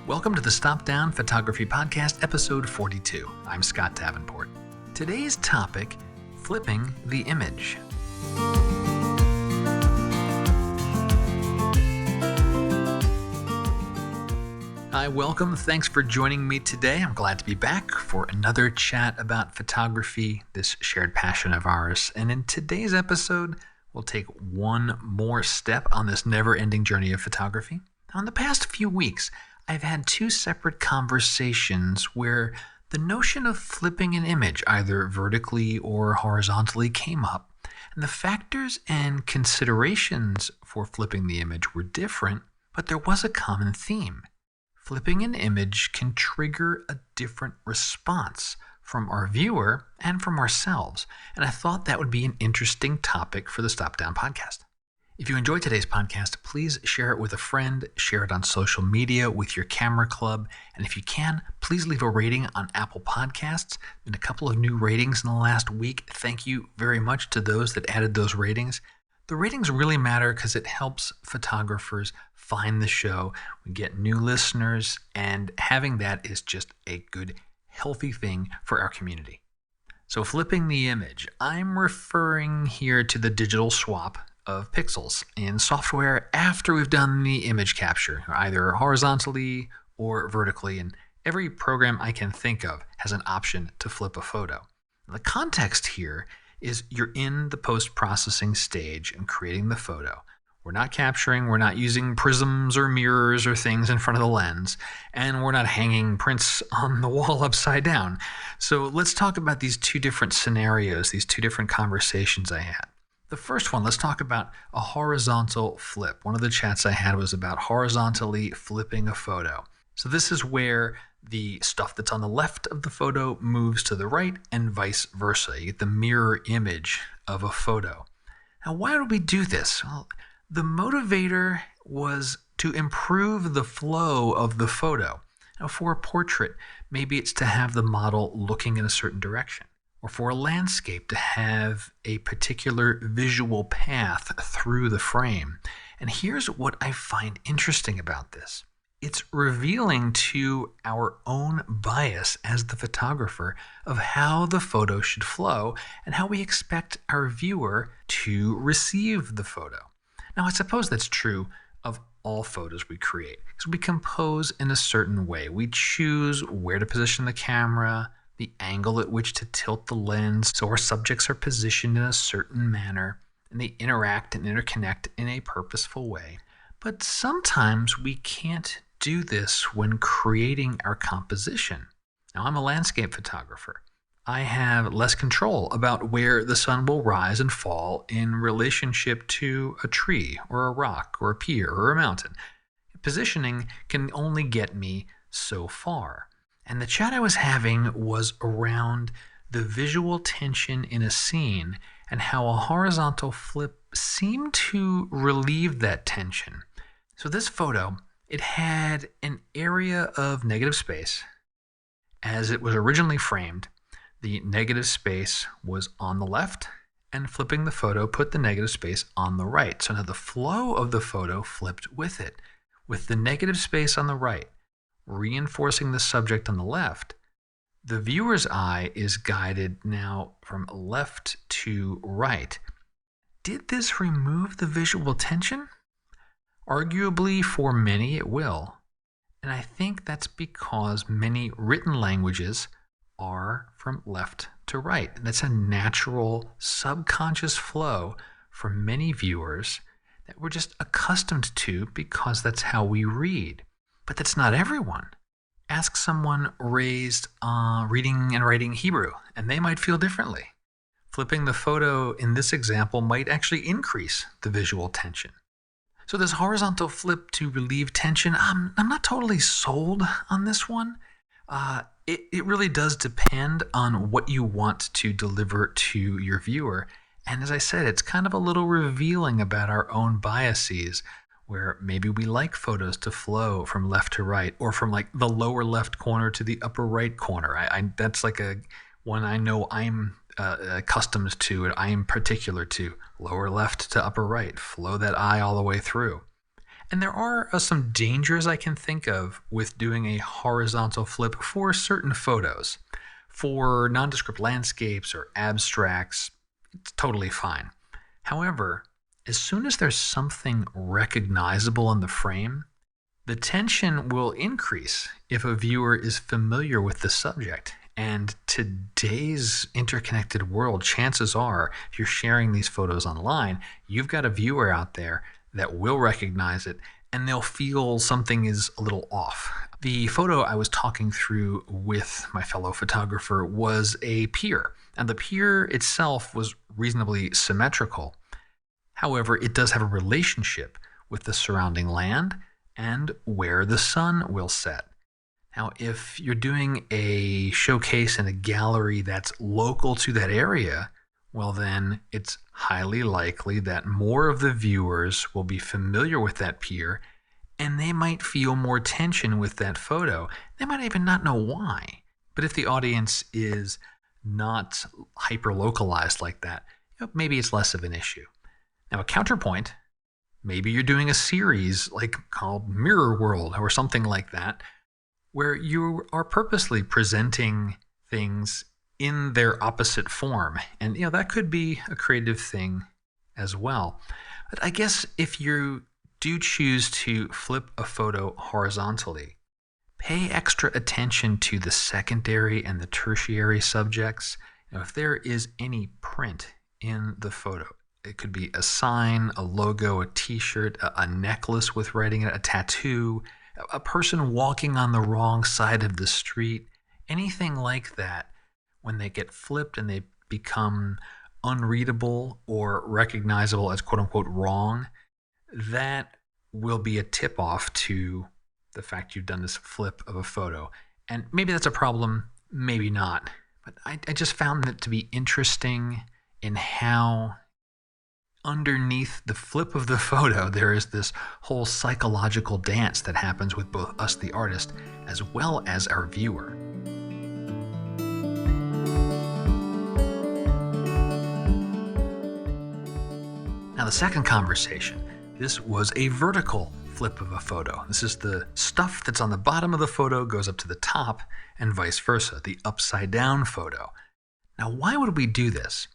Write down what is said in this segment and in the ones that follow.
Welcome to the Stop Down Photography Podcast, episode 42. I'm Scott Davenport. Today's topic, flipping the image. Hi, welcome. Thanks for joining me today. I'm glad to be back for another chat about photography, this shared passion of ours. And in today's episode, we'll take one more step on this never-ending journey of photography. Now, in the past few weeks, I've had two separate conversations where the notion of flipping an image, either vertically or horizontally, came up, and the factors and considerations for flipping the image were different, but there was a common theme. Flipping an image can trigger a different response from our viewer and from ourselves, and I thought that would be an interesting topic for the Stop Down podcast. If you enjoyed today's podcast, please share it with a friend, share it on social media with your camera club, and if you can, please leave a rating on Apple Podcasts. Been a couple of new ratings in the last week. Thank you very much to those that added those ratings. The ratings really matter because it helps photographers find the show. We get new listeners, and having that is just a good, healthy thing for our community. So flipping the image, I'm referring here to the digital swap of pixels in software after we've done the image capture, either horizontally or vertically, and every program I can think of has an option to flip a photo. The context here is you're in the post-processing stage and creating the photo. We're not capturing, we're not using prisms or mirrors or things in front of the lens, and we're not hanging prints on the wall upside down. So let's talk about these two different scenarios, these two different conversations I had. The first one, let's talk about a horizontal flip. One of the chats I had was about horizontally flipping a photo. So this is where the stuff that's on the left of the photo moves to the right and vice versa. You get the mirror image of a photo. Now, why do we do this? Well, the motivator was to improve the flow of the photo. Now, for a portrait, maybe it's to have the model looking in a certain direction, or for a landscape to have a particular visual path through the frame. And here's what I find interesting about this. It's revealing to our own bias as the photographer of how the photo should flow and how we expect our viewer to receive the photo. Now, I suppose that's true of all photos we create, because we compose in a certain way. We choose where to position the camera, the angle at which to tilt the lens, so our subjects are positioned in a certain manner, and they interact and interconnect in a purposeful way. But sometimes we can't do this when creating our composition. Now, I'm a landscape photographer. I have less control about where the sun will rise and fall in relationship to a tree or a rock or a pier or a mountain. Positioning can only get me so far. And the chat I was having was around the visual tension in a scene and how a horizontal flip seemed to relieve that tension. So this photo, it had an area of negative space. As it was originally framed, the negative space was on the left, and flipping the photo put the negative space on the right. So now the flow of the photo flipped with it, with the negative space on the right reinforcing the subject on the left. The viewer's eye is guided now from left to right. Did this remove the visual tension? Arguably, for many it will. And I think that's because many written languages are from left to right. And that's a natural subconscious flow for many viewers that we're just accustomed to because that's how we read. But that's not everyone. Ask someone raised reading and writing Hebrew, and they might feel differently. Flipping the photo in this example might actually increase the visual tension. So this horizontal flip to relieve tension, I'm not totally sold on this one. It really does depend on what you want to deliver to your viewer. And as I said, it's kind of a little revealing about our own biases, where maybe we like photos to flow from left to right, or from like the lower left corner to the upper right corner. That's like a one I know I'm accustomed to, and I am particular to. Lower left to upper right, flow that eye all the way through. And there are some dangers I can think of with doing a horizontal flip for certain photos. For nondescript landscapes or abstracts, it's totally fine. However, as soon as there's something recognizable in the frame, the tension will increase if a viewer is familiar with the subject. And today's interconnected world, chances are, if you're sharing these photos online, you've got a viewer out there that will recognize it and they'll feel something is a little off. The photo I was talking through with my fellow photographer was a pier, and the pier itself was reasonably symmetrical. However, it does have a relationship with the surrounding land and where the sun will set. Now, if you're doing a showcase in a gallery that's local to that area, well, then it's highly likely that more of the viewers will be familiar with that pier and they might feel more tension with that photo. They might even not know why. But if the audience is not hyper-localized like that, maybe it's less of an issue. Now, a counterpoint, maybe you're doing a series like called Mirror World or something like that, where you are purposely presenting things in their opposite form. And that could be a creative thing as well. But I guess if you do choose to flip a photo horizontally, pay extra attention to the secondary and the tertiary subjects. If there is any print in the photo, it could be a sign, a logo, a t-shirt, a necklace with writing it, a tattoo, a person walking on the wrong side of the street, anything like that. When they get flipped and they become unreadable or recognizable as quote-unquote wrong, that will be a tip-off to the fact you've done this flip of a photo. And maybe that's a problem, maybe not. But I just found it to be interesting in how underneath the flip of the photo, there is this whole psychological dance that happens with both us, the artist, as well as our viewer. Now, the second conversation, this was a vertical flip of a photo. This is the stuff that's on the bottom of the photo goes up to the top and vice versa, the upside down photo. Now, why would we do this?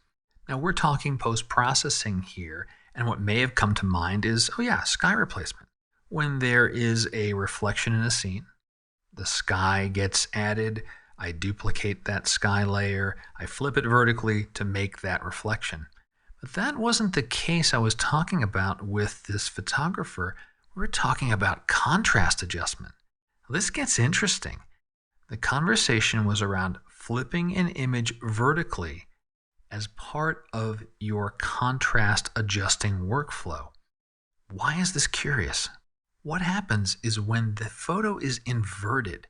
Now, we're talking post-processing here, and what may have come to mind is, sky replacement. When there is a reflection in a scene, the sky gets added, I duplicate that sky layer, I flip it vertically to make that reflection. But that wasn't the case I was talking about with this photographer. We're talking about contrast adjustment. This gets interesting. The conversation was around flipping an image vertically as part of your contrast adjusting workflow. Why is this curious? What happens is when the photo is inverted,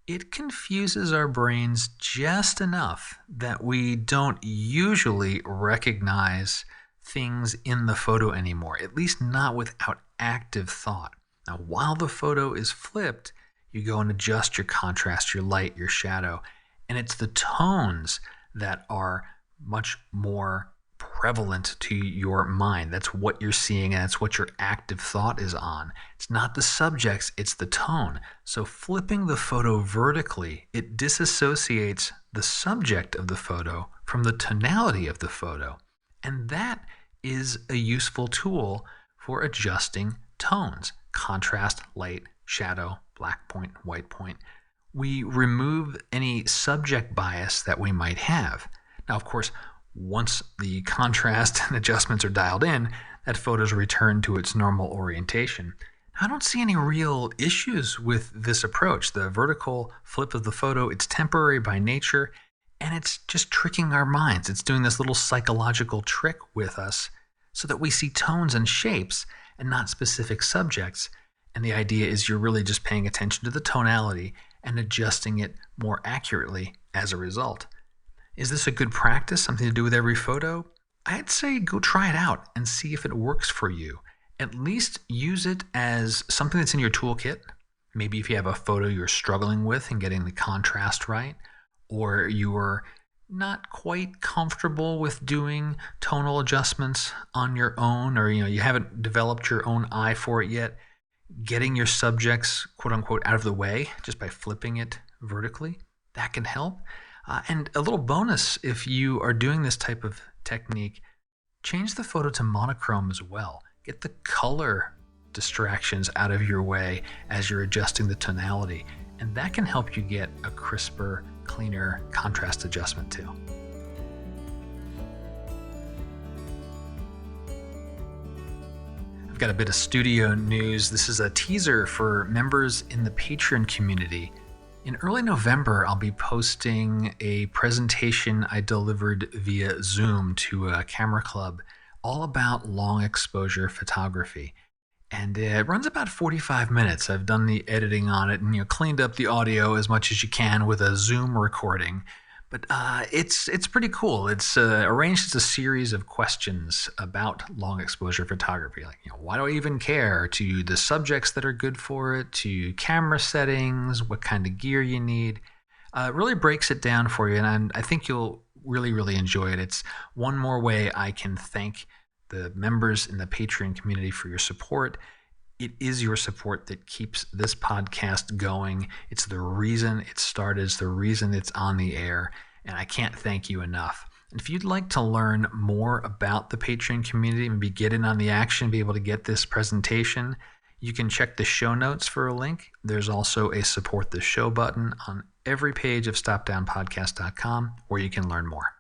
it confuses our brains just enough that we don't usually recognize things in the photo anymore, at least not without active thought. Now, while the photo is flipped, you go and adjust your contrast, your light, your shadow, and it's the tones that are much more prevalent to your mind. That's what you're seeing, and that's what your active thought is on. It's not the subjects, it's the tone. So flipping the photo vertically, it disassociates the subject of the photo from the tonality of the photo. And that is a useful tool for adjusting tones, contrast, light, shadow, black point, white point. We remove any subject bias that we might have. Now, of course, once the contrast and adjustments are dialed in, that photo is returned to its normal orientation. I don't see any real issues with this approach. The vertical flip of the photo, it's temporary by nature, and it's just tricking our minds. It's doing this little psychological trick with us so that we see tones and shapes and not specific subjects. And the idea is you're really just paying attention to the tonality and adjusting it more accurately as a result. Is this a good practice, something to do with every photo? I'd say go try it out and see if it works for you. At least use it as something that's in your toolkit. Maybe if you have a photo you're struggling with and getting the contrast right, or you're not quite comfortable with doing tonal adjustments on your own, or you haven't developed your own eye for it yet, getting your subjects, quote unquote, out of the way just by flipping it vertically. That can help. And a little bonus, if you are doing this type of technique, change the photo to monochrome as well. Get the color distractions out of your way as you're adjusting the tonality. And that can help you get a crisper, cleaner contrast adjustment too. I've got a bit of studio news. This is a teaser for members in the Patreon community. In early November, I'll be posting a presentation I delivered via Zoom to a camera club all about long exposure photography. And it runs about 45 minutes. I've done the editing on it and cleaned up the audio as much as you can with a Zoom recording. But it's pretty cool. It's arranged as a series of questions about long exposure photography. Like, why do I even care? To the subjects that are good for it, to camera settings, what kind of gear you need. It really breaks it down for you, and I think you'll really, really enjoy it. It's one more way I can thank the members in the Patreon community for your support. It is your support that keeps this podcast going. It's the reason it started. It's the reason it's on the air. And I can't thank you enough. And if you'd like to learn more about the Patreon community, maybe get in on the action, be able to get this presentation, you can check the show notes for a link. There's also a support the show button on every page of stopdownpodcast.com where you can learn more.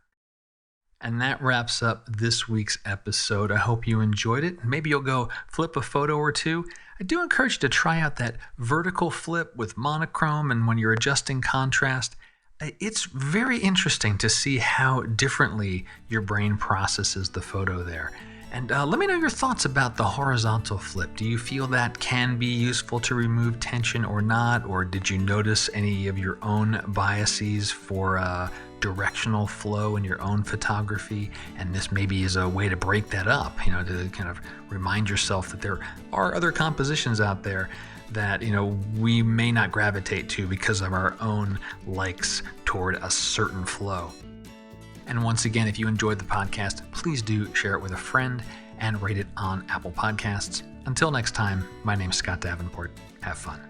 And that wraps up this week's episode. I hope you enjoyed it. Maybe you'll go flip a photo or two. I do encourage you to try out that vertical flip with monochrome and when you're adjusting contrast. It's very interesting to see how differently your brain processes the photo there. And let me know your thoughts about the horizontal flip. Do you feel that can be useful to remove tension or not? Or did you notice any of your own biases for directional flow in your own photography? And this maybe is a way to break that up, to kind of remind yourself that there are other compositions out there that we may not gravitate to because of our own likes toward a certain flow. And once again, if you enjoyed the podcast, please do share it with a friend and rate it on Apple Podcasts. Until next time, my name is Scott Davenport. Have fun.